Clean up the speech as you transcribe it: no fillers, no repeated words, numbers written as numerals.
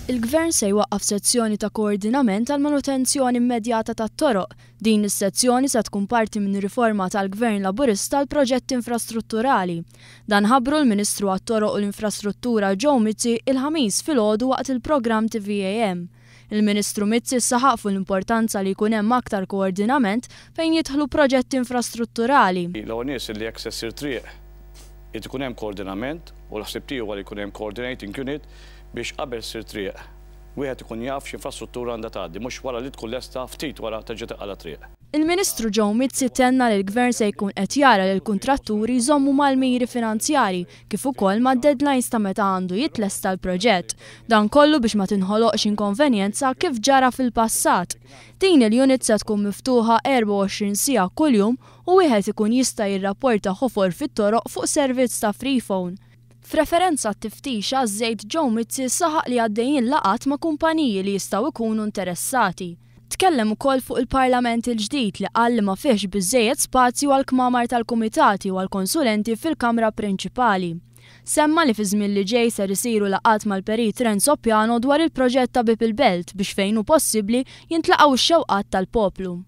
Il-Gvern se jwaqqaf sezzjoni ta' koordinament għal manutenzjoni immedjata tat-toroq. Din is-sezzjoni se tkun parti minn riforma tal-Gvern Laburista għal proġetti infrastrutturali. Dan ħabbru l-Ministru għat-Toroq u l-Infrastruttura Joe Mizzi il-ħamis filgħodu waqt il-programm TVAM. Il-Ministru Mizzi saħaq fuq l-importanza li jkun hemm aktar koordinament fejn jidħlu proġetti infrastrutturali. L-għonis li jekk se ssir triq ikun hemm koordinament u l-ħsib tiegħu li jkun hemm coordinating unit biex qabel ssir triq wieħed ikun jaf x'infrastruttura għandha tgħaddi mhux wara li tkun lesta ftit wara terġa' taqgħa triq. Il-Ministru Joe Mizzi tenna li l-Gvern se jkun qed jara li l-kuntratturi jżommu mal-miri finanzjarji kif ukoll mad-deadlines ta' meta għandu jitlesta l-proġett. Dan kollu biex ma tinħoloqx inkonvenjenza kif ġara fil-passat. Din il-unit se tkun miftuħa 24 siegħa kuljum u wieħed ikun jista' jirrapporta ħofor fit-toroq fuq servizz ta' free phone. F'referenza t-tiftix għaż-żejt Joe Mizzi saħaq li għaddejjin laqat ma' kumpaniji li jistgħu jkunu interessati. Tkellem ukoll fuq il-Parlament il-ġdid li qal li ma fihx biżżejjed spazju għal kmamar tal-kumitati u għall-konsulenti fil-Kamra Prinċipali. Semma li fi żmien li ġej ser isiru laqat mal-Perit Renzo Piano dwar il-proġett ta' Bib il-Belt biex fejn hu possibbli jintlaqgħu x-xewqat tal-poplu.